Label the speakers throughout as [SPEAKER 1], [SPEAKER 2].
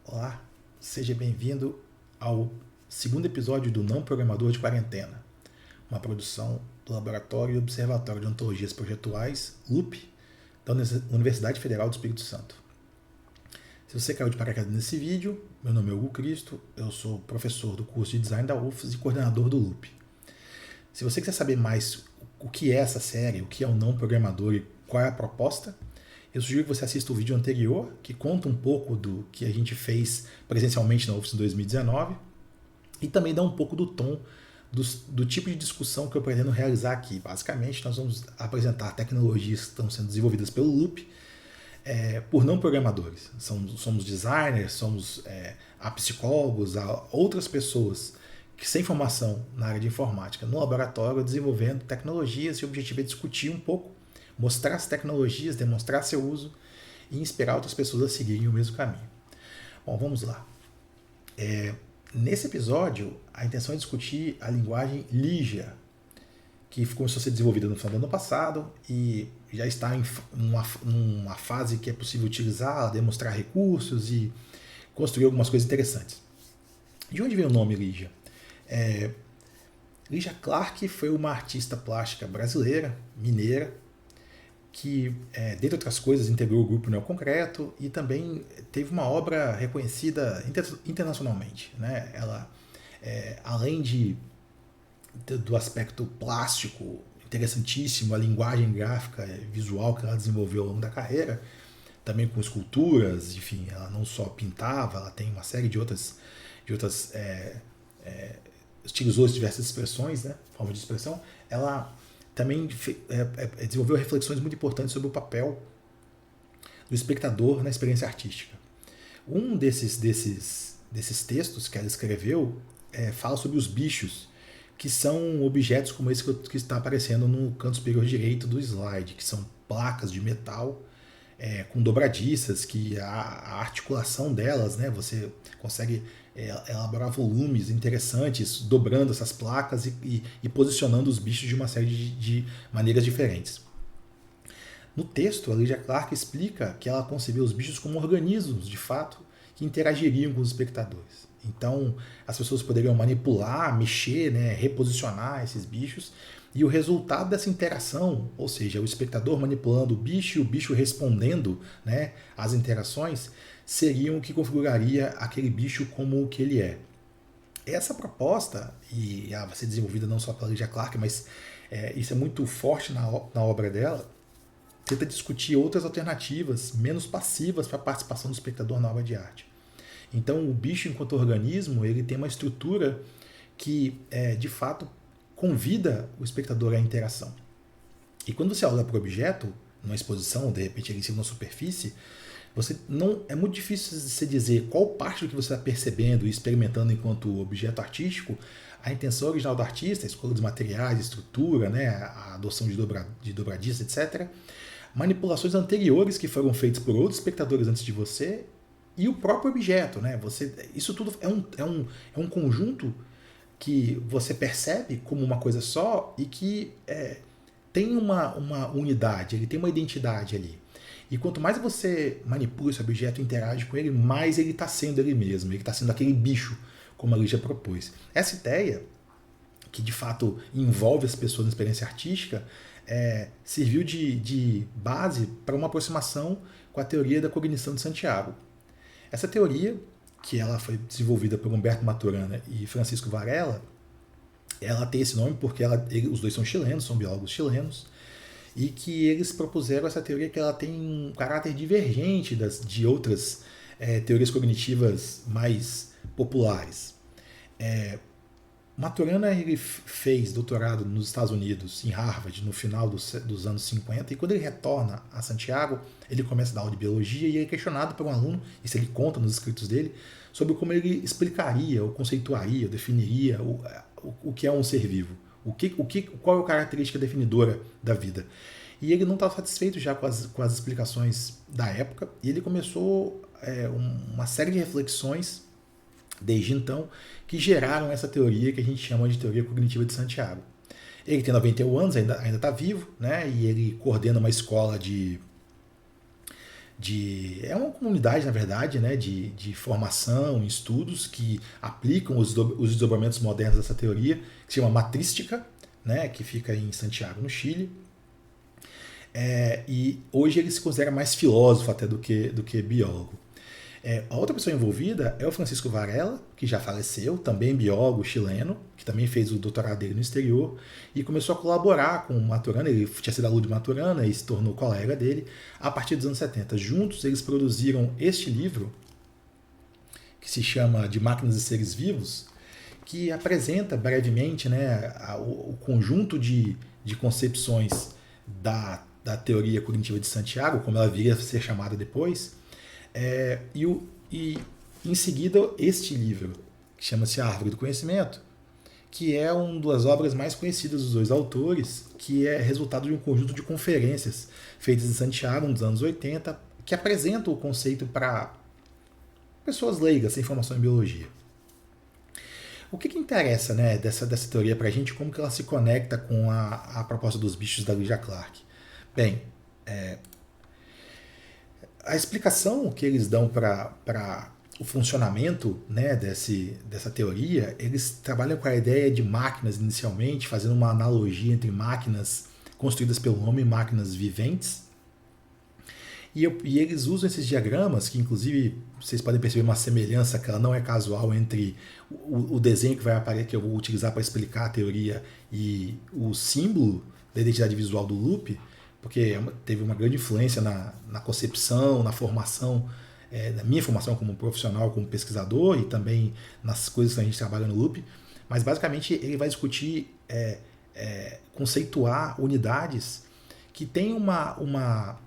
[SPEAKER 1] Olá, seja bem-vindo ao segundo episódio do Não Programador de Quarentena, uma produção do Laboratório e Observatório de Ontologias Projetuais, LUP, da Universidade Federal do Espírito Santo. Se você caiu de paraquedas nesse vídeo, meu nome é Hugo Cristo, eu sou professor do curso de Design da UFES e coordenador do LUP. Se você quiser saber mais o que é essa série, o que é o Não Programador e qual é a proposta, eu sugiro que você assista o vídeo anterior, que conta um pouco do que a gente fez presencialmente na UFES em 2019 e também dá um pouco do tom do tipo de discussão que eu pretendo realizar aqui. Basicamente, nós vamos apresentar tecnologias que estão sendo desenvolvidas pelo Loop por não programadores. Somos designers, somos psicólogos, outras pessoas que sem formação na área de informática no laboratório desenvolvendo tecnologias e o objetivo é discutir um pouco, mostrar as tecnologias, demonstrar seu uso e inspirar outras pessoas a seguirem o mesmo caminho. Bom, vamos lá. Nesse episódio, a intenção é discutir a linguagem Lygia, que começou a ser desenvolvida no final do ano passado e já está em uma fase que é possível utilizar, demonstrar recursos e construir algumas coisas interessantes. De onde vem o nome Lygia? Lygia Clark foi uma artista plástica brasileira, mineira, que, dentre outras coisas, integrou o grupo Neoconcreto e também teve uma obra reconhecida internacionalmente. Né? Ela, além do aspecto plástico interessantíssimo, a linguagem gráfica visual que ela desenvolveu ao longo da carreira, também com esculturas, enfim, ela não só pintava, ela tem uma série de outras utilizou diversas expressões, né, formas de expressão, ela também desenvolveu reflexões muito importantes sobre o papel do espectador na experiência artística. Um desses textos que ela escreveu fala sobre os bichos, que são objetos como esse que está aparecendo no canto superior direito do slide, que são placas de metal com dobradiças, que a articulação delas, né, você consegue elaborar volumes interessantes, dobrando essas placas e posicionando os bichos de uma série de maneiras diferentes. No texto, a Lygia Clark explica que ela concebeu os bichos como organismos, de fato, que interagiriam com os espectadores. Então, as pessoas poderiam manipular, mexer, né, reposicionar esses bichos, e o resultado dessa interação, ou seja, o espectador manipulando o bicho e o bicho respondendo, né, às interações, seriam o que configuraria aquele bicho como o que ele é. Essa proposta, e ela vai ser desenvolvida não só pela Lygia Clark, mas isso é muito forte na obra dela, tenta discutir outras alternativas menos passivas para a participação do espectador na obra de arte. Então, o bicho, enquanto organismo, ele tem uma estrutura que, de fato, convida o espectador à interação. E quando você olha para o objeto, numa exposição, de repente ele em cima de uma superfície, é muito difícil você dizer qual parte do que você está percebendo e experimentando enquanto objeto artístico, a intenção original do artista, a escolha dos materiais, a estrutura, né, a adoção de dobradiças, etc., manipulações anteriores que foram feitas por outros espectadores antes de você e o próprio objeto. Né? Isso tudo é um conjunto que você percebe como uma coisa só e que tem uma unidade, ele tem uma identidade ali. E quanto mais você manipula esse objeto e interage com ele, mais ele está sendo ele mesmo, ele está sendo aquele bicho, como a Lígia propôs. Essa ideia, que de fato envolve as pessoas na experiência artística, serviu de base para uma aproximação com a teoria da cognição de Santiago. Essa teoria, que ela foi desenvolvida por Humberto Maturana e Francisco Varela, ela tem esse nome porque os dois são chilenos, são biólogos chilenos, e que eles propuseram essa teoria que ela tem um caráter divergente de outras teorias cognitivas mais populares. Maturana ele fez doutorado nos Estados Unidos, em Harvard, no final dos anos 50, e quando ele retorna a Santiago, ele começa a dar aula de biologia e é questionado por um aluno, isso ele conta nos escritos dele, sobre como ele explicaria, ou conceituaria, ou definiria o que é um ser vivo, qual é a característica definidora da vida. E ele não estava satisfeito já com as explicações da época, e ele começou uma série de reflexões desde então, que geraram essa teoria que a gente chama de teoria cognitiva de Santiago. Ele tem 91 anos, ainda está vivo, né? E ele coordena uma escola de é uma comunidade, na verdade, né, de formação, estudos que aplicam os desdobramentos modernos dessa teoria, que se chama matrística, né, que fica em Santiago, no Chile. E hoje ele se considera mais filósofo até do que biólogo. A outra pessoa envolvida é o Francisco Varela, que já faleceu, também biólogo chileno, que também fez o doutorado dele no exterior, e começou a colaborar com o Maturana. Ele tinha sido aluno de Maturana e se tornou colega dele a partir dos anos 70. Juntos eles produziram este livro, que se chama De Máquinas e Seres Vivos, que apresenta brevemente, né, o conjunto de concepções da teoria cognitiva de Santiago, como ela viria a ser chamada depois. E em seguida este livro, que chama-se A Árvore do Conhecimento, que é uma das obras mais conhecidas dos dois autores, que é resultado de um conjunto de conferências feitas em Santiago nos anos 80, que apresentam o conceito para pessoas leigas, sem formação em biologia. O que interessa, né, dessa teoria para a gente, como que ela se conecta com a proposta dos bichos da Lygia Clark? Bem, a explicação que eles dão para o funcionamento, né, dessa teoria, eles trabalham com a ideia de máquinas inicialmente, fazendo uma analogia entre máquinas construídas pelo homem e máquinas viventes. E eles usam esses diagramas, que inclusive vocês podem perceber uma semelhança que ela não é casual entre o desenho que vai aparecer, que eu vou utilizar para explicar a teoria, e o símbolo da identidade visual do loop, porque teve uma grande influência na concepção, na formação, na minha formação como profissional, como pesquisador, e também nas coisas que a gente trabalha no loop. Mas basicamente ele vai discutir, conceituar unidades que têm uma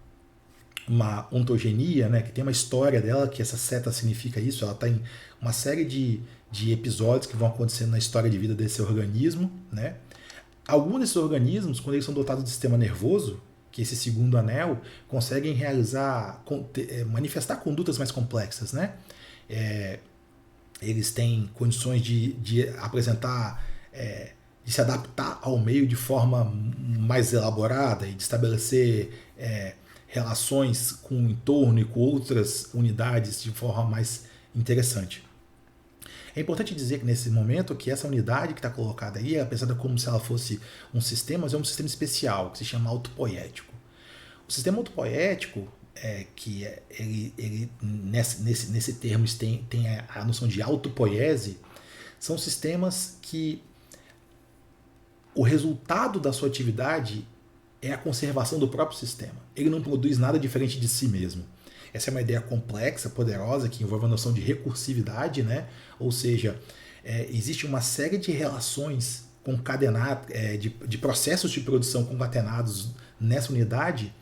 [SPEAKER 1] ontogenia, né, que tem uma história dela, que essa seta significa isso. Ela tem uma série de episódios que vão acontecendo na história de vida desse organismo, né? Alguns desses organismos, quando eles são dotados de sistema nervoso, que esse segundo anel, conseguem manifestar condutas mais complexas, né? Eles têm condições de apresentar, de se adaptar ao meio de forma mais elaborada e de estabelecer relações com o entorno e com outras unidades de forma mais interessante. É importante dizer que nesse momento que essa unidade que está colocada aí é pensada como se ela fosse um sistema, mas é um sistema especial, que se chama autopoético. O sistema autopoético, ele nesse termo tem a noção de autopoiese, são sistemas que o resultado da sua atividade é a conservação do próprio sistema. Ele não produz nada diferente de si mesmo. Essa é uma ideia complexa, poderosa, que envolve a noção de recursividade, né? Ou seja, existe uma série de relações concatenadas, de processos de produção concatenados nessa unidade,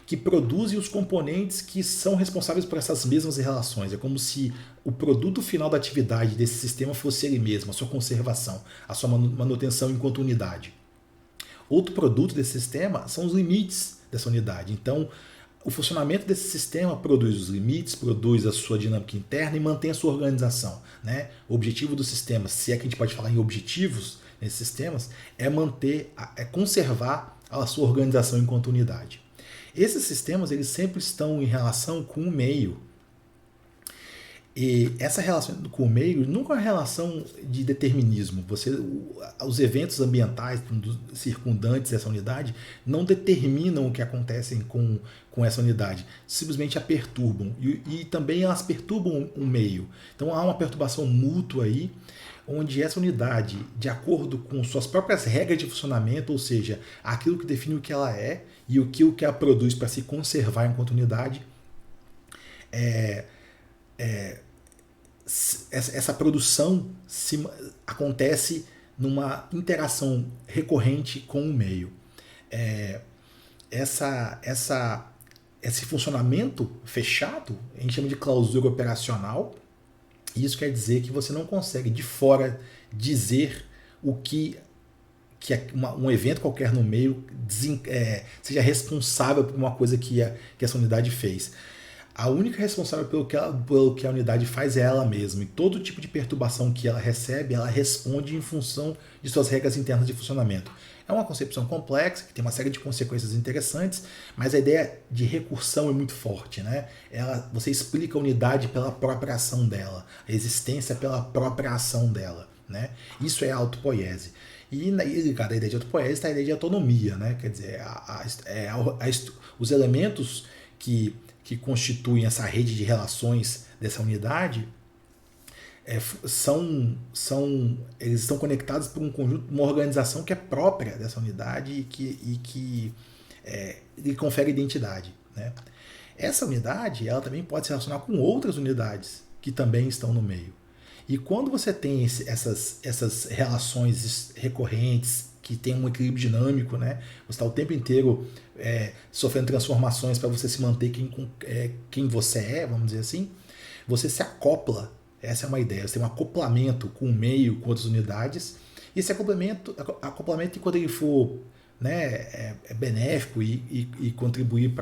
[SPEAKER 1] que produzem os componentes que são responsáveis por essas mesmas relações. É como se o produto final da atividade desse sistema fosse ele mesmo, a sua conservação, a sua manutenção enquanto unidade. Outro produto desse sistema são os limites dessa unidade. Então, o funcionamento desse sistema produz os limites, produz a sua dinâmica interna e mantém a sua organização, né? O objetivo do sistema, se é que a gente pode falar em objetivos nesses sistemas, é conservar a sua organização enquanto unidade. Esses sistemas, eles sempre estão em relação com o meio. E essa relação com o meio nunca é uma relação de determinismo. Os eventos ambientais circundantes dessa unidade não determinam o que acontece com essa unidade, simplesmente a perturbam. E também elas perturbam o meio. Então há uma perturbação mútua aí, onde essa unidade, de acordo com suas próprias regras de funcionamento, ou seja, aquilo que define o que ela é e o que ela produz para se conservar enquanto unidade, essa produção acontece numa interação recorrente com o meio. Esse funcionamento fechado a gente chama de clausura operacional. Isso quer dizer que você não consegue de fora dizer o que um evento qualquer no meio seja responsável por uma coisa que essa unidade fez. A única responsável pelo que a unidade faz é ela mesma. E todo tipo de perturbação que ela recebe, ela responde em função de suas regras internas de funcionamento. É uma concepção complexa, que tem uma série de consequências interessantes, mas a ideia de recursão é muito forte, né? Você explica a unidade pela própria ação dela, a existência pela própria ação dela, né? Isso é autopoiese. E ligado à ideia de autopoiese está a ideia de autonomia, né? Quer dizer, os elementos que constituem essa rede de relações dessa unidade eles estão conectados por um conjunto, uma organização que é própria dessa unidade e que lhe confere identidade, né? Essa unidade ela também pode se relacionar com outras unidades que também estão no meio. E quando você tem essas relações recorrentes, que tem um equilíbrio dinâmico, né? Você está o tempo inteiro sofrendo transformações para você se manter quem você é, vamos dizer assim, você se acopla. Essa é uma ideia. Você tem um acoplamento com o meio, com outras unidades. E esse acoplamento enquanto ele for, né, benéfico e contribuir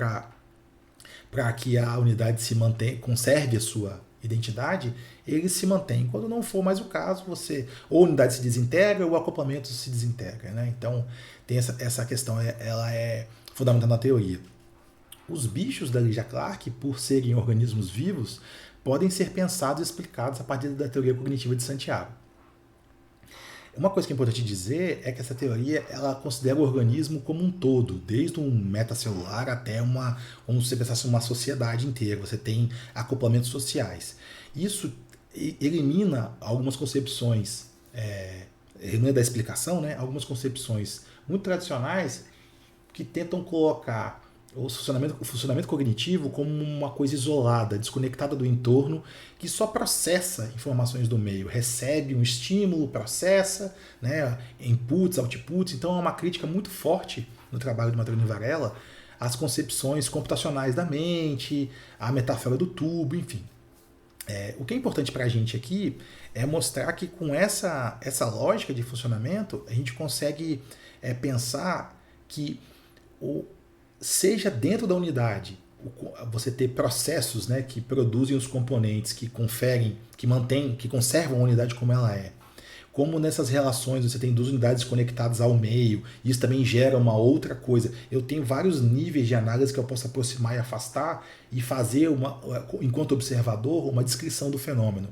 [SPEAKER 1] para que a unidade se mantenha, conserve a sua identidade, ele se mantém. Quando não for mais o caso, ou a unidade se desintegra ou o acoplamento se desintegra, né? Então, tem essa questão, ela é fundamental na teoria. Os bichos da Lygia Clark, por serem organismos vivos, podem ser pensados e explicados a partir da teoria cognitiva de Santiago. Uma coisa que é importante dizer é que essa teoria ela considera o organismo como um todo, desde um metacelular até como se você pensasse uma sociedade inteira. Você tem acoplamentos sociais. Isso elimina algumas concepções, elimina da explicação, né, algumas concepções muito tradicionais que tentam colocar o funcionamento cognitivo como uma coisa isolada, desconectada do entorno, que só processa informações do meio, recebe um estímulo, processa, né, inputs, outputs. Então é uma crítica muito forte no trabalho do Matrione Varela às concepções computacionais da mente, à metáfora do tubo, enfim. O que é importante para a gente aqui é mostrar que com essa lógica de funcionamento a gente consegue pensar que seja dentro da unidade, você ter processos, né, que produzem os componentes, que conferem, que mantêm, que conservam a unidade como ela é. Como nessas relações você tem duas unidades conectadas ao meio, isso também gera uma outra coisa. Eu tenho vários níveis de análise que eu posso aproximar e afastar e fazer, enquanto observador, uma descrição do fenômeno.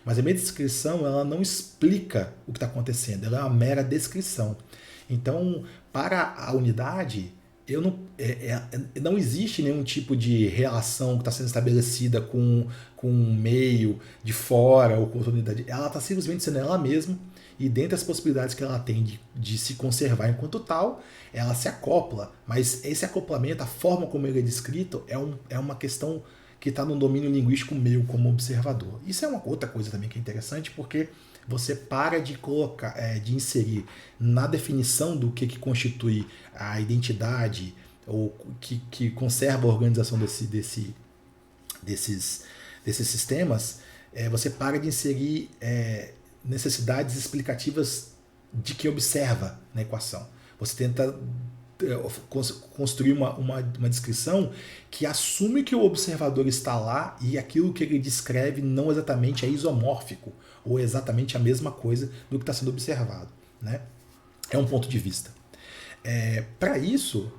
[SPEAKER 1] Mas a minha descrição ela não explica o que está acontecendo, ela é uma mera descrição. Então, para a unidade, não existe nenhum tipo de relação que está sendo estabelecida com um meio de fora ou com outra unidade. Ela está simplesmente sendo ela mesma e dentre as possibilidades que ela tem de se conservar enquanto tal, ela se acopla. Mas esse acoplamento, a forma como ele é descrito, é uma questão que está no domínio linguístico meu como observador. Isso é uma outra coisa também que é interessante, porque você para de colocar, de inserir na definição do que constitui a identidade ou que conserva a organização desses sistemas, você para de inserir necessidades explicativas de quem observa na equação. Você tenta construir uma descrição que assume que o observador está lá e aquilo que ele descreve não exatamente é isomórfico ou exatamente a mesma coisa do que está sendo observado, né? É um ponto de vista. Para isso,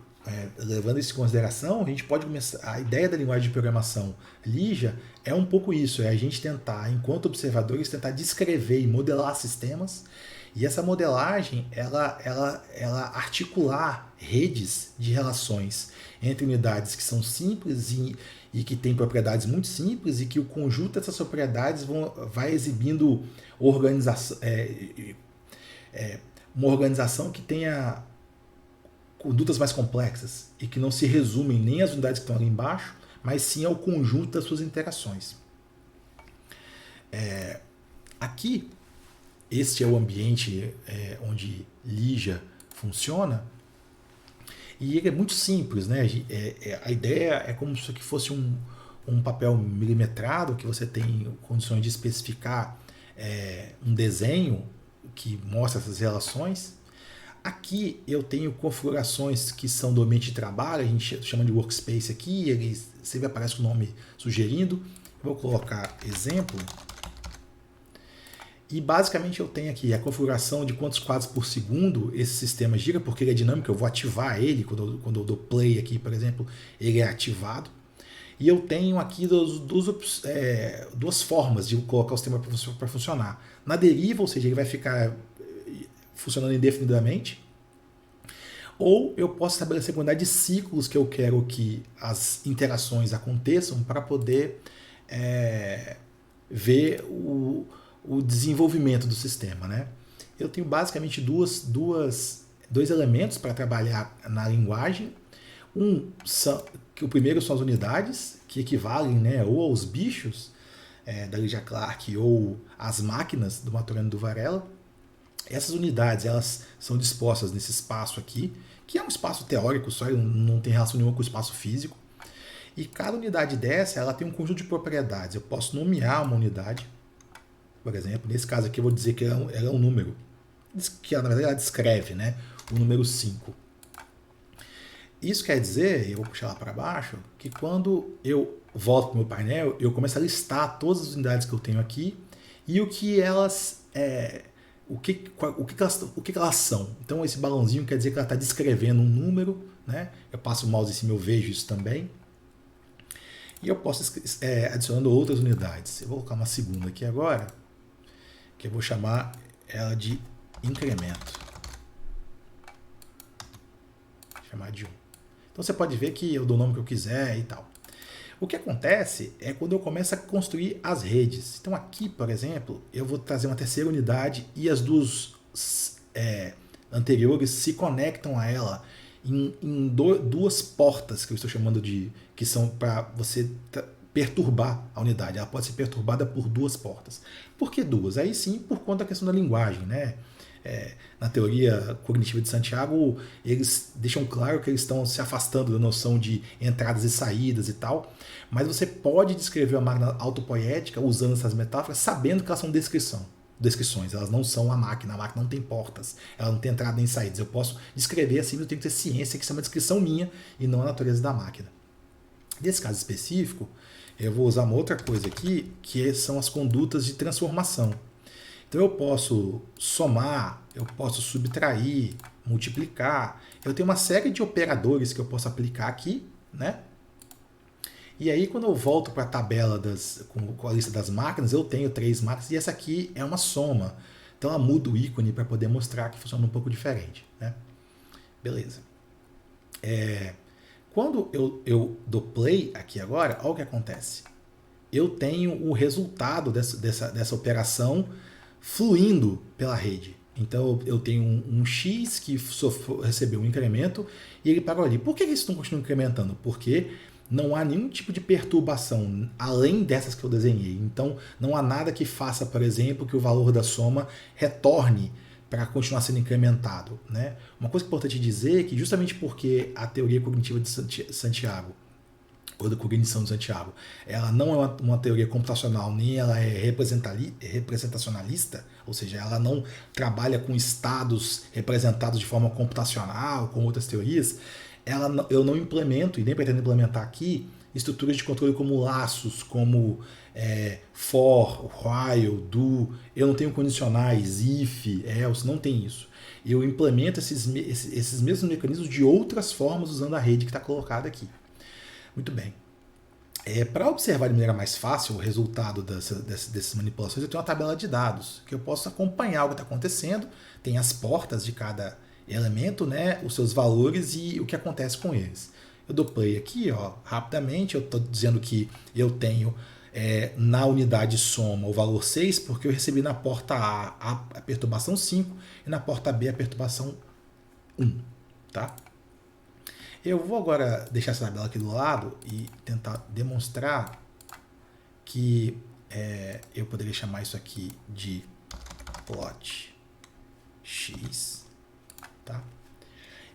[SPEAKER 1] levando isso em consideração, a gente pode começar. A ideia da linguagem de programação Lygia é um pouco isso: é a gente tentar, enquanto observadores, tentar descrever e modelar sistemas. E essa modelagem, ela articular redes de relações entre unidades que são simples e que têm propriedades muito simples e que o conjunto dessas propriedades vai exibindo uma organização que tenha condutas mais complexas e que não se resumem nem às unidades que estão ali embaixo, mas sim ao conjunto das suas interações. Aqui, este é o ambiente onde Lygia funciona, e ele é muito simples, né? A ideia é como se aqui fosse um papel milimetrado, que você tem condições de especificar um desenho que mostra essas relações. Aqui eu tenho configurações que são do ambiente de trabalho, a gente chama de workspace aqui, ele sempre aparece com o nome sugerindo. Vou colocar exemplo. E basicamente eu tenho aqui a configuração de quantos quadros por segundo esse sistema gira, porque ele é dinâmico, eu vou ativar ele, quando eu dou play aqui, por exemplo, ele é ativado. E eu tenho aqui duas formas de colocar o sistema para funcionar. Na deriva, ou seja, ele vai ficar funcionando indefinidamente, ou eu posso estabelecer a quantidade de ciclos que eu quero que as interações aconteçam para poder ver o desenvolvimento do sistema, né? Eu tenho basicamente dois elementos para trabalhar na linguagem. Que o primeiro são as unidades, que equivalem, né, ou aos bichos da Lydia Clark ou às máquinas do Maturana do Varela. Essas unidades elas são dispostas nesse espaço aqui, que é um espaço teórico só, não tem relação nenhuma com o espaço físico. E cada unidade dessa ela tem um conjunto de propriedades. Eu posso nomear uma unidade, por exemplo, nesse caso aqui eu vou dizer que ela é um número, que na verdade ela descreve, né, o número 5. Isso quer dizer, eu vou puxar lá para baixo, que quando eu volto para o meu painel, eu começo a listar todas as unidades que eu tenho aqui e o que elas elas são. Então esse balãozinho quer dizer que ela está descrevendo um número, né? Eu passo o mouse em cima, eu vejo isso também. E eu posso adicionando outras unidades. Eu vou colocar uma segunda aqui agora, que eu vou chamar ela de incremento. Vou chamar de 1. Então você pode ver que eu dou o nome que eu quiser e tal. O que acontece é quando eu começo a construir as redes. Então aqui, por exemplo, eu vou trazer uma terceira unidade e as duas anteriores se conectam a ela em duas portas que eu estou chamando que são para você perturbar a unidade. Ela pode ser perturbada por duas portas. Por que duas? Aí sim, por conta da questão da linguagem, né? Na teoria cognitiva de Santiago, eles deixam claro que eles estão se afastando da noção de entradas e saídas e tal, mas você pode descrever a máquina autopoética usando essas metáforas, sabendo que elas são descrições, elas não são a máquina não tem portas, ela não tem entrada nem saídas. Eu posso descrever assim, eu tenho que ter ciência que isso é uma descrição minha e não a natureza da máquina. Nesse caso específico, eu vou usar uma outra coisa aqui, que são as condutas de transformação. Então eu posso somar, eu posso subtrair, multiplicar. Eu tenho uma série de operadores que eu posso aplicar aqui, né? E aí quando eu volto para a tabela com a lista das máquinas, eu tenho 3 máquinas e essa aqui é uma soma. Então ela muda o ícone para poder mostrar que funciona um pouco diferente, né? Beleza. Quando eu dou play aqui agora, olha o que acontece. Eu tenho o resultado dessa operação fluindo pela rede. Então eu tenho um X que recebeu um incremento e ele parou ali. Por que isso não continua incrementando? Porque não há nenhum tipo de perturbação além dessas que eu desenhei. Então não há nada que faça, por exemplo, que o valor da soma retorne para continuar sendo incrementado, né? Uma coisa importante dizer é que justamente porque a teoria cognitiva de Santiago ou da cognição de Santiago, ela não é uma teoria computacional, nem ela é representacionalista, ou seja, ela não trabalha com estados representados de forma computacional, com outras teorias, eu não implemento, e nem pretendo implementar aqui, estruturas de controle como laços, como for, while, do, eu não tenho condicionais, if, else, não tem isso. Eu implemento esses mesmos mecanismos de outras formas usando a rede que está colocada aqui. Muito bem. Para observar de maneira mais fácil o resultado dessas manipulações, eu tenho uma tabela de dados, que eu posso acompanhar o que está acontecendo, tem as portas de cada elemento, né, os seus valores e o que acontece com eles. Eu dou play aqui, ó, rapidamente, eu estou dizendo que eu tenho na unidade soma o valor 6, porque eu recebi na porta A a perturbação 5 e na porta B a perturbação 1. Tá? Eu vou agora deixar essa tabela aqui do lado e tentar demonstrar que eu poderia chamar isso aqui de plot X. Tá?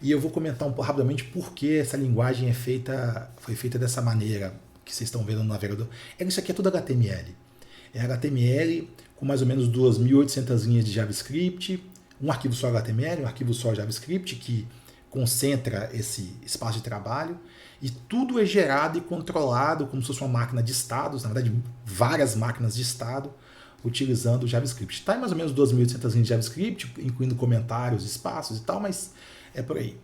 [SPEAKER 1] E eu vou comentar rapidamente por que essa linguagem foi feita dessa maneira que vocês estão vendo no navegador. Isso aqui é tudo HTML. É HTML com mais ou menos 2.800 linhas de JavaScript, um arquivo só HTML, um arquivo só JavaScript que concentra esse espaço de trabalho e tudo é gerado e controlado como se fosse uma máquina de estados, na verdade várias máquinas de estado, utilizando o JavaScript. Está em mais ou menos 2.800 linhas de JavaScript, incluindo comentários, espaços e tal, mas é por aí.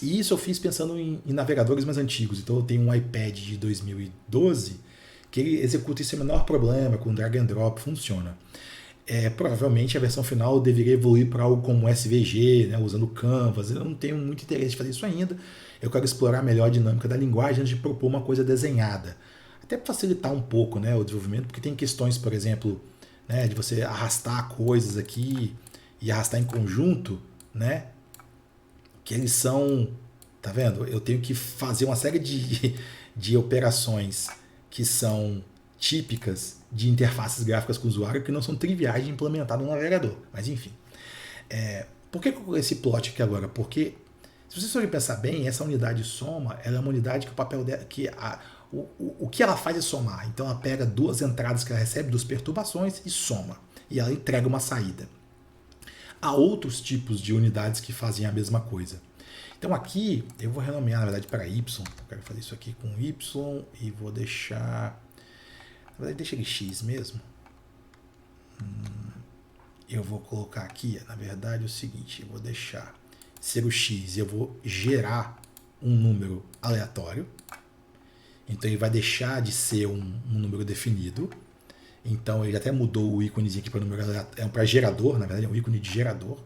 [SPEAKER 1] E isso eu fiz pensando em navegadores mais antigos. Então eu tenho um iPad de 2012 que ele executa isso sem o menor problema, com drag and drop, funciona. Provavelmente a versão final deveria evoluir para algo como SVG, né, usando Canvas. Eu não tenho muito interesse de fazer isso ainda. Eu quero explorar melhor a dinâmica da linguagem antes de propor uma coisa desenhada. Até para facilitar um pouco, né, o desenvolvimento, porque tem questões, por exemplo, né, de você arrastar coisas aqui e arrastar em conjunto, né, que eles são, tá vendo? Eu tenho que fazer uma série de operações que são típicas de interfaces gráficas com o usuário que não são triviais de implementar no navegador. Mas enfim. Por que eu coloquei esse plot aqui agora? Porque, se vocês forem pensar bem, essa unidade soma, ela é uma unidade que o papel dela, o que ela faz é somar. Então ela pega duas entradas que ela recebe, duas perturbações e soma. E ela entrega uma saída. Há outros tipos de unidades que fazem a mesma coisa. Então aqui eu vou renomear, na verdade, para y. Eu quero fazer isso aqui com y e vou deixar... Na verdade, deixa ele x mesmo. Eu vou colocar aqui, na verdade, o seguinte. Eu vou deixar ser o x e eu vou gerar um número aleatório. Então ele vai deixar de ser um número definido. Então ele até mudou o íconezinho aqui para número aleatório, para gerador, na verdade é um ícone de gerador.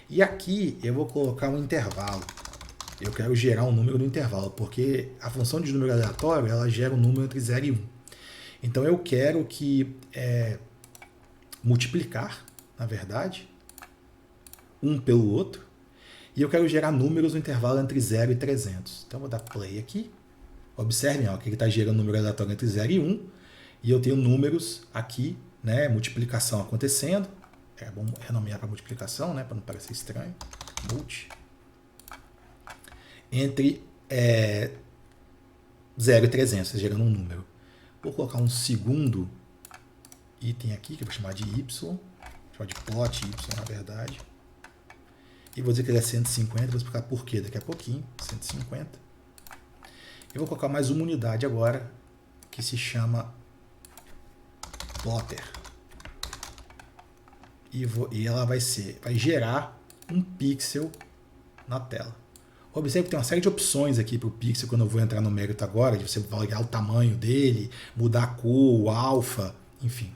[SPEAKER 1] E aqui eu vou colocar um intervalo. Eu quero gerar um número no intervalo, porque a função de número aleatório ela gera um número entre 0 e 1. Então eu quero que multiplicar, na verdade, um pelo outro. E eu quero gerar números no intervalo entre 0 e 300. Então eu vou dar play aqui. Observem ó, que ele está gerando um número aleatório entre 0 e 1. E eu tenho números aqui, né, multiplicação acontecendo. É bom renomear para multiplicação, né, para não parecer estranho. Multi. Entre 0 e 300, gerando um número. Vou colocar um segundo item aqui, que eu vou chamar de y. Vou chamar de plot y, na verdade. E vou dizer que ele é 150, vou explicar por quê daqui a pouquinho. 150. Eu vou colocar mais uma unidade agora, que se chama plotter. E ela vai gerar um pixel na tela. Observe que tem uma série de opções aqui para o pixel, quando eu vou entrar no mérito agora, de você variar o tamanho dele, mudar a cor, o alfa, enfim.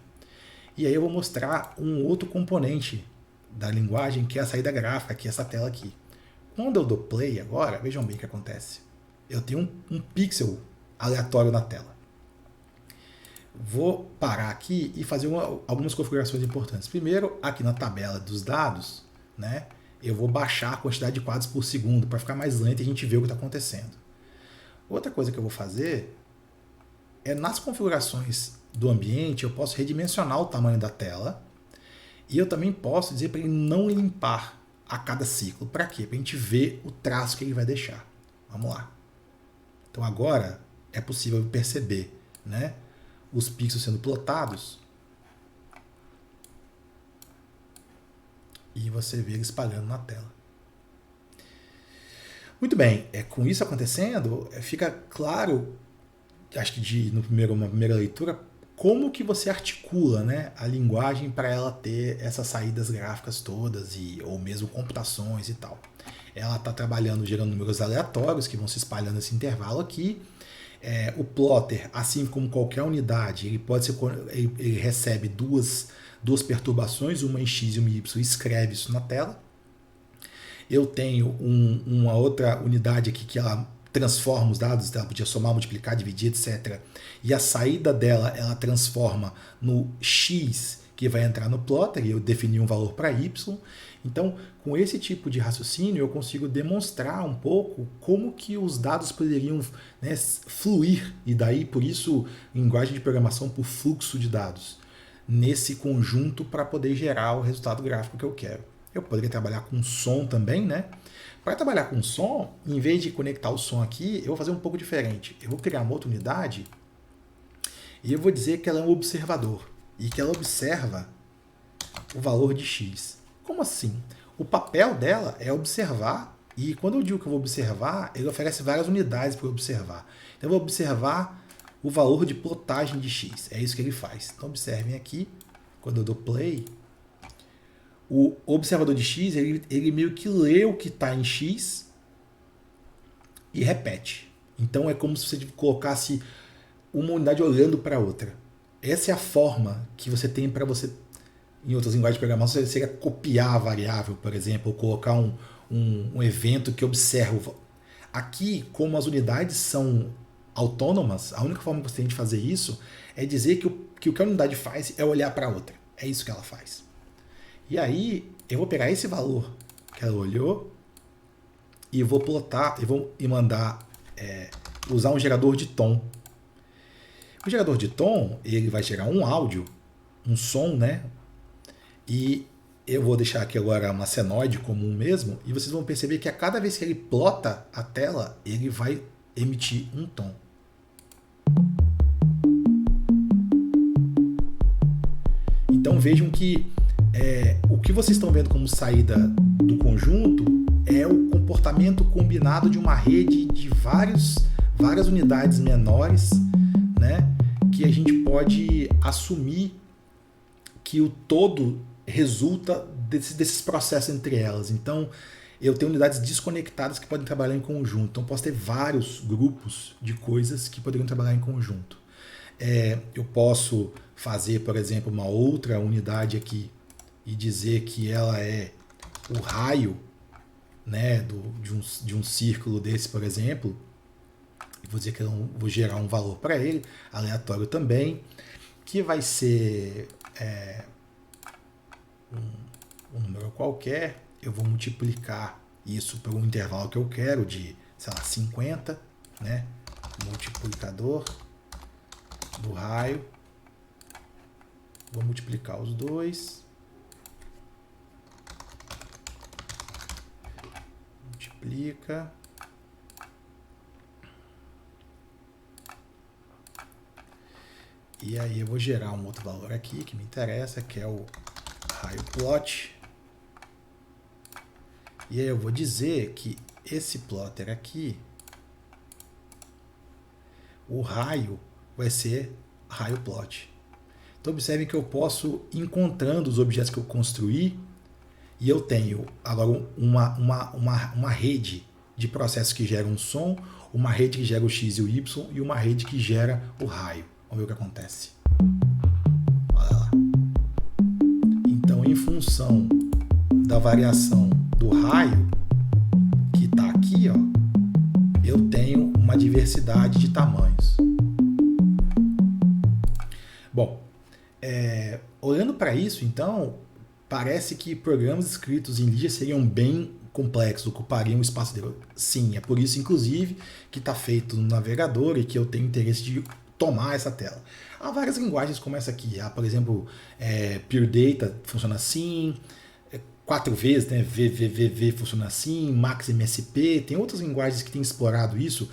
[SPEAKER 1] E aí eu vou mostrar um outro componente da linguagem, que é a saída gráfica, que é essa tela aqui. Quando eu dou play agora, vejam bem o que acontece. Eu tenho um pixel aleatório na tela. Vou parar aqui e fazer algumas configurações importantes. Primeiro, aqui na tabela dos dados, né, eu vou baixar a quantidade de quadros por segundo para ficar mais lento e a gente ver o que está acontecendo. Outra coisa que eu vou fazer é, nas configurações do ambiente, eu posso redimensionar o tamanho da tela e eu também posso dizer para ele não limpar a cada ciclo. Para quê? Para a gente ver o traço que ele vai deixar. Vamos lá. Então agora é possível perceber, né, os pixels sendo plotados e você vê ele espalhando na tela. Muito bem, com isso acontecendo, fica claro, acho que numa primeira leitura, como que você articula, né, a linguagem para ela ter essas saídas gráficas todas, ou mesmo computações e tal. Ela está trabalhando gerando números aleatórios que vão se espalhando nesse intervalo aqui. O plotter, assim como qualquer unidade, ele recebe duas perturbações, uma em x e uma em y, e escreve isso na tela. Eu tenho uma outra unidade aqui que ela transforma os dados, ela podia somar, multiplicar, dividir, etc. E a saída dela, ela transforma no x que vai entrar no plotter, e eu defini um valor para y. Então, com esse tipo de raciocínio, eu consigo demonstrar um pouco como que os dados poderiam, né, fluir, e daí, por isso, linguagem de programação por fluxo de dados, nesse conjunto para poder gerar o resultado gráfico que eu quero. Eu poderia trabalhar com som também, né? Para trabalhar com som, em vez de conectar o som aqui, eu vou fazer um pouco diferente. Eu vou criar uma outra unidade e eu vou dizer que ela é um observador e que ela observa o valor de x. Como assim? O papel dela é observar, e quando eu digo que eu vou observar, ele oferece várias unidades para eu observar. Então eu vou observar o valor de plotagem de x. É isso que ele faz. Então observem aqui, quando eu dou play, o observador de x, ele meio que lê o que está em x e repete. Então é como se você colocasse uma unidade olhando para outra. Essa é a forma que você tem para você, em outras linguagens de programação, seria copiar a variável, por exemplo, ou colocar um evento que observa. Aqui, como as unidades são autônomas, a única forma que você tem de fazer isso é dizer que o que a unidade faz é olhar para a outra. É isso que ela faz. E aí, eu vou pegar esse valor que ela olhou e vou plotar, e mandar usar um gerador de tom. O gerador de tom, ele vai gerar um áudio, um som, né? E eu vou deixar aqui agora uma senoide comum mesmo, e vocês vão perceber que a cada vez que ele plota a tela, ele vai emitir um tom. Então vejam que o que vocês estão vendo como saída do conjunto é o comportamento combinado de uma rede de várias unidades menores, né, que a gente pode assumir que o todo resulta desses processos entre elas. Então, eu tenho unidades desconectadas que podem trabalhar em conjunto. Então, posso ter vários grupos de coisas que poderiam trabalhar em conjunto. Eu posso fazer, por exemplo, uma outra unidade aqui e dizer que ela é o raio, né, de um círculo desse, por exemplo. Vou dizer que eu vou gerar um valor para ele, aleatório também, que vai ser um número qualquer. Eu vou multiplicar isso por um intervalo que eu quero de, sei lá, 50, né? Multiplicador do raio. Vou multiplicar os dois. Multiplica. E aí eu vou gerar um outro valor aqui que me interessa, que é o raio plot. E aí eu vou dizer que esse plotter aqui, o raio vai ser raio plot. Então observem que eu posso ir encontrando os objetos que eu construí, e eu tenho agora uma rede de processos que geram um som, uma rede que gera o x e o y, e uma rede que gera o raio. Vamos ver o que acontece. Olha lá. Então, em função da variação do raio, que está aqui, ó, eu tenho uma diversidade de tamanhos. Bom, olhando para isso, então, parece que programas escritos em Lisp seriam bem complexos, ocupariam o espaço dele. Sim, é por isso, inclusive, que está feito no navegador e que eu tenho interesse de tomar essa tela. Há várias linguagens como essa aqui. Há, por exemplo, Pure Data funciona assim, 4 vezes, né? VVVV funciona assim, Max MSP, tem outras linguagens que têm explorado isso.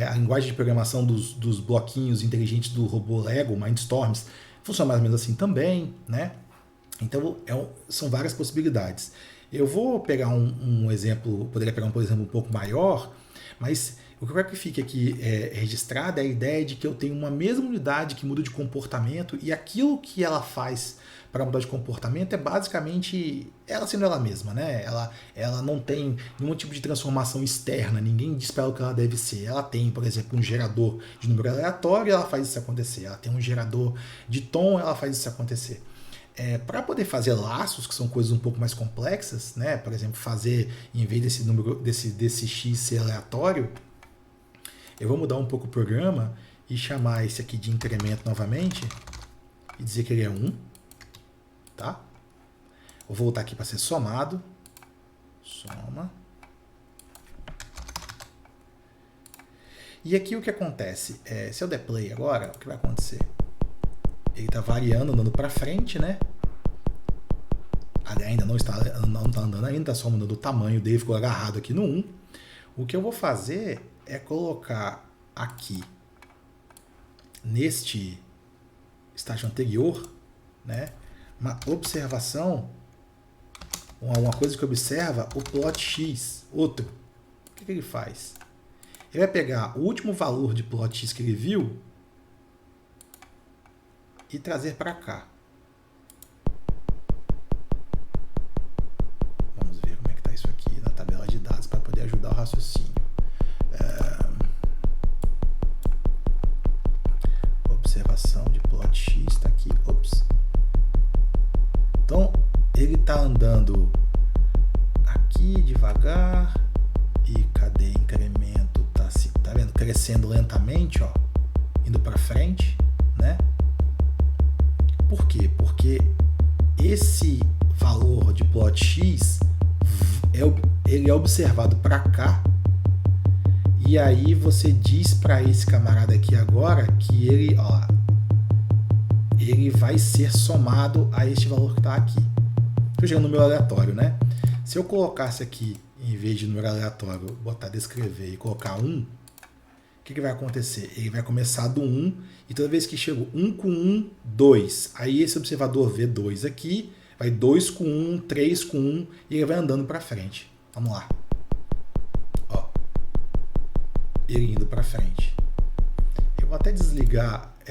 [SPEAKER 1] A linguagem de programação dos bloquinhos inteligentes do robô Lego, Mindstorms, funciona mais ou menos assim também, né? Então, são várias possibilidades. Eu vou pegar um exemplo, poderia pegar um exemplo um pouco maior, mas o que eu quero que fique aqui registrado é a ideia de que eu tenho uma mesma unidade que muda de comportamento, e aquilo que ela faz para mudar de comportamento é basicamente ela sendo ela mesma, né? Ela não tem nenhum tipo de transformação externa, ninguém diz para ela o que ela deve ser. Ela tem, por exemplo, um gerador de número aleatório, ela faz isso acontecer. Ela tem um gerador de tom, ela faz isso acontecer. Para poder fazer laços, que são coisas um pouco mais complexas, né? Por exemplo, fazer, em vez desse número desse x ser aleatório, eu vou mudar um pouco o programa e chamar esse aqui de incremento novamente e dizer que ele é 1, tá? Vou voltar aqui para ser somado. Soma. E aqui o que acontece? Se eu der play agora, o que vai acontecer? Ele está variando, andando para frente, né? Ainda não está andando ainda, está só mudando o tamanho dele, ficou agarrado aqui no 1. O que eu vou fazer é colocar aqui, neste estágio anterior, né, uma observação, uma coisa que observa o plot x, outro. O que ele faz? Ele vai pegar o último valor de plot x que ele viu e trazer para cá. expressão de plot x está aqui. Ops. Então, ele está andando aqui devagar e cadê incremento? Tá vendo? Crescendo lentamente, ó, indo para frente, né? Por quê? Porque esse valor de plot x ele é observado para cá, e aí você diz para esse camarada aqui agora que ele vai ser somado a este valor que está aqui. Estou jogando número aleatório, né? Se eu colocasse aqui, em vez de número aleatório, botar descrever e colocar 1, o que vai acontecer? Ele vai começar do 1, e toda vez que chega 1 com 1, 2. Aí esse observador vê 2 aqui, vai 2 com 1, 3 com 1, e ele vai andando para frente. Vamos lá. Ó, ele indo para frente. Eu vou até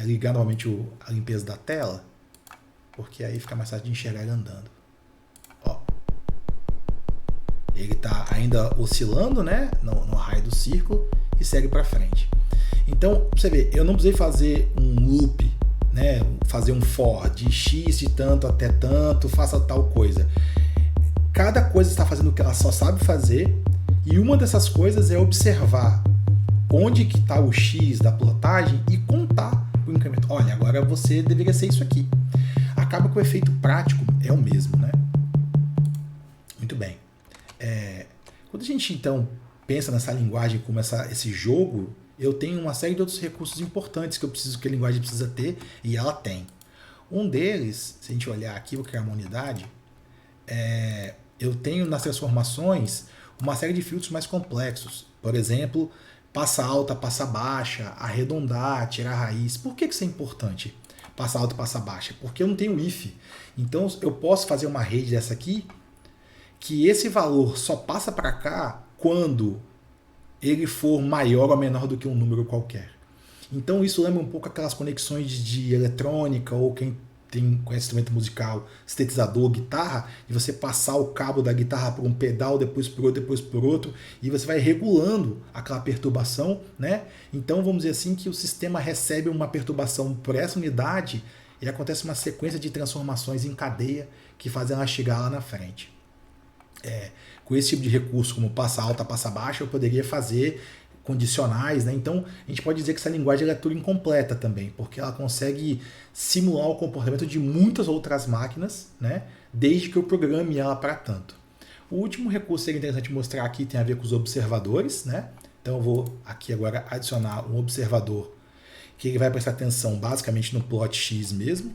[SPEAKER 1] ligar novamente a limpeza da tela, porque aí fica mais fácil de enxergar ele andando. Ó, ele está ainda oscilando, né, no raio do círculo, e segue para frente. Então, você vê, eu não precisei fazer um loop, né, fazer um for de x de tanto até tanto, faça tal coisa. Cada coisa está fazendo o que ela só sabe fazer, e uma dessas coisas é observar onde que está o x da plotagem e contar o incremento. Olha, agora você deveria ser isso aqui. Acaba que o efeito prático é o mesmo, né? Muito bem. Quando a gente, então, pensa nessa linguagem como esse jogo, eu tenho uma série de outros recursos importantes que a linguagem precisa ter, e ela tem. Um deles, se a gente olhar aqui, vou criar uma unidade, eu tenho nas transformações uma série de filtros mais complexos. Por exemplo, passa alta, passa baixa, arredondar, tirar raiz. Por que isso é importante? Passa alta, passa baixa. Porque eu não tenho if. Então eu posso fazer uma rede dessa aqui, que esse valor só passa para cá quando ele for maior ou menor do que um número qualquer. Então isso lembra um pouco aquelas conexões de eletrônica, ou quem conhece instrumento musical, sintetizador, guitarra, e você passar o cabo da guitarra por um pedal, depois por outro, e você vai regulando aquela perturbação, né? Então vamos dizer assim que o sistema recebe uma perturbação por essa unidade e acontece uma sequência de transformações em cadeia que fazem ela chegar lá na frente. Com esse tipo de recurso, como passa alta, passa baixa, eu poderia fazer condicionais, né? Então a gente pode dizer que essa linguagem é tudo incompleta também, porque ela consegue simular o comportamento de muitas outras máquinas, né? Desde que eu programe ela para tanto. O último recurso que é interessante mostrar aqui tem a ver com os observadores, né? Então eu vou aqui agora adicionar um observador que ele vai prestar atenção basicamente no plot x mesmo.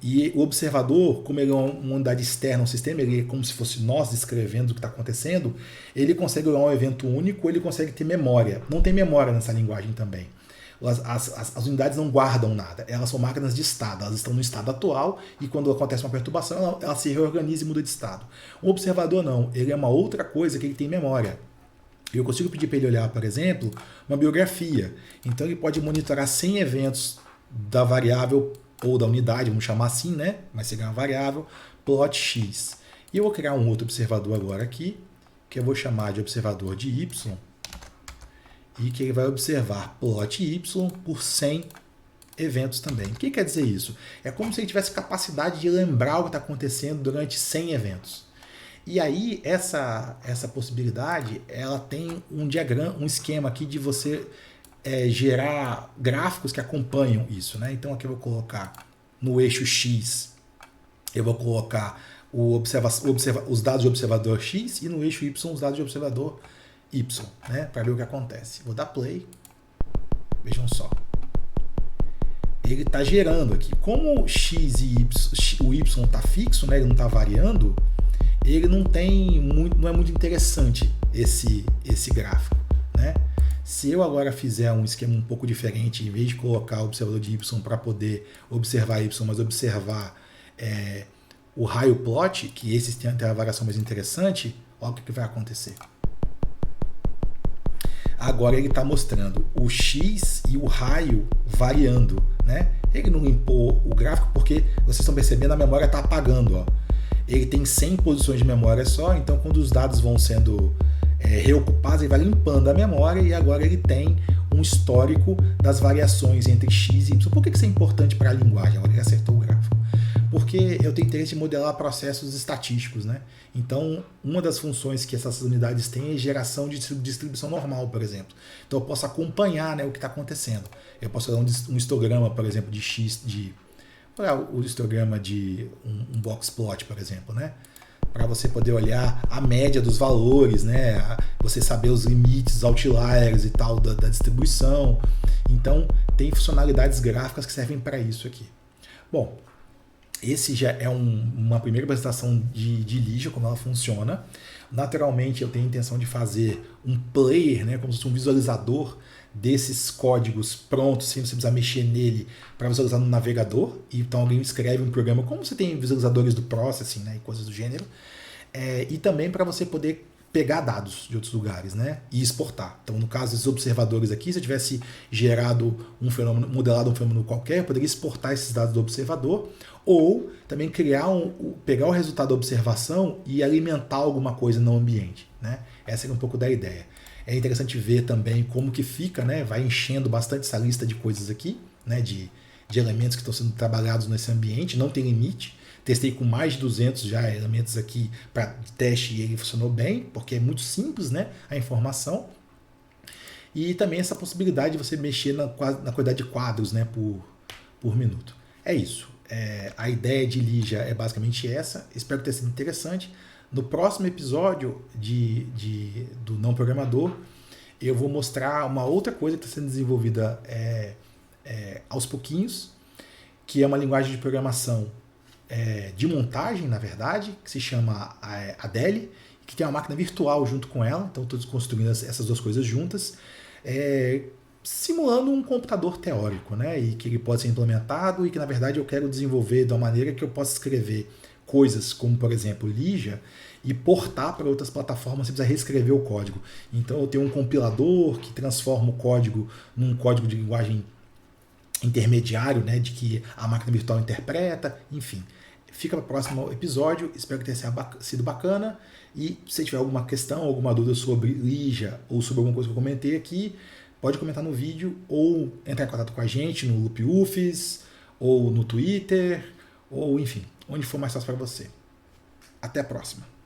[SPEAKER 1] E o observador, como ele é uma unidade externa ao sistema, ele é como se fosse nós descrevendo o que está acontecendo, ele consegue olhar um evento único, ele consegue ter memória. Não tem memória nessa linguagem também. As unidades não guardam nada, elas são máquinas de estado, elas estão no estado atual e quando acontece uma perturbação, ela se reorganiza e muda de estado. Um observador não, ele é uma outra coisa que ele tem memória. Eu consigo pedir para ele olhar, por exemplo, uma biografia. Então ele pode monitorar 100 eventos da variável ou da unidade, vamos chamar assim, né? Mas seria uma variável, plot x. E eu vou criar um outro observador agora aqui, que eu vou chamar de observador de y, e que ele vai observar plot y por 100 eventos também. O que quer dizer isso? É como se ele tivesse capacidade de lembrar o que está acontecendo durante 100 eventos. E aí, essa possibilidade, ela tem um diagrama, um esquema aqui de você gerar gráficos que acompanham isso, né? Então aqui eu vou colocar no eixo X, eu vou colocar os dados de observador X e no eixo Y os dados de observador Y, né? Para ver o que acontece. Vou dar play, vejam só. Ele está gerando aqui. Como X e Y, o Y está fixo, né? Ele não está variando, ele não é muito interessante esse gráfico, né? Se eu agora fizer um esquema um pouco diferente, em vez de colocar o observador de Y para poder observar Y, mas observar o raio plot, que esse tem a variação mais interessante, olha o que vai acontecer. Agora ele está mostrando o X e o raio variando, né? Ele não limpou o gráfico porque vocês estão percebendo, a memória está apagando, ó. Ele tem 100 posições de memória só, então quando os dados vão sendo reocupados, ele vai limpando a memória e agora ele tem um histórico das variações entre x e y. Por que isso é importante para a linguagem? Agora ele acertou o gráfico. Porque eu tenho interesse em modelar processos estatísticos, né? Então, uma das funções que essas unidades têm é geração de distribuição normal, por exemplo. Então, eu posso acompanhar, né, o que está acontecendo. Eu posso dar um histograma, por exemplo, de x, o histograma de um box plot, por exemplo, né? Para você poder olhar a média dos valores, né? Você saber os limites, os outliers e tal da distribuição. Então, tem funcionalidades gráficas que servem para isso aqui. Bom, esse já é uma primeira apresentação de Lyja, como ela funciona. Naturalmente, eu tenho a intenção de fazer um player, né, como se fosse um visualizador desses códigos prontos, sem você precisar mexer nele, para visualizar no navegador. Então, alguém escreve um programa, como você tem visualizadores do Processing, né, e coisas do gênero. E também para você poder pegar dados de outros lugares, né, e exportar. Então, no caso dos observadores aqui, se eu tivesse gerado um fenômeno, modelado um fenômeno qualquer, eu poderia exportar esses dados do observador, ou também pegar o resultado da observação e alimentar alguma coisa no ambiente, né? Essa é um pouco da ideia. É interessante ver também como que fica, né? Vai enchendo bastante essa lista de coisas aqui, né? De elementos que estão sendo trabalhados nesse ambiente, não tem limite. Testei com mais de 200 já elementos aqui para teste e ele funcionou bem, porque é muito simples, né, a informação. E também essa possibilidade de você mexer na quantidade de quadros, né, por minuto. É isso. A ideia de Lyja é basicamente essa. Espero ter sido interessante. No próximo episódio do Não Programador, eu vou mostrar uma outra coisa que está sendo desenvolvida aos pouquinhos, que é uma linguagem de programação de montagem, na verdade, que se chama Adele, que tem uma máquina virtual junto com ela. Então, estou construindo essas duas coisas juntas, simulando um computador teórico, né? E que ele pode ser implementado e que, na verdade, eu quero desenvolver de uma maneira que eu possa escrever coisas como, por exemplo, Lyja, e portar para outras plataformas sem precisar reescrever o código. Então, eu tenho um compilador que transforma o código num código de linguagem intermediário, né, de que a máquina virtual interpreta, enfim. Fica para o próximo episódio, espero que tenha sido bacana, e se tiver alguma questão, alguma dúvida sobre Lyja ou sobre alguma coisa que eu comentei aqui, pode comentar no vídeo ou entrar em contato com a gente no Loop UFIS, ou no Twitter, ou enfim, onde for mais fácil para você. Até a próxima!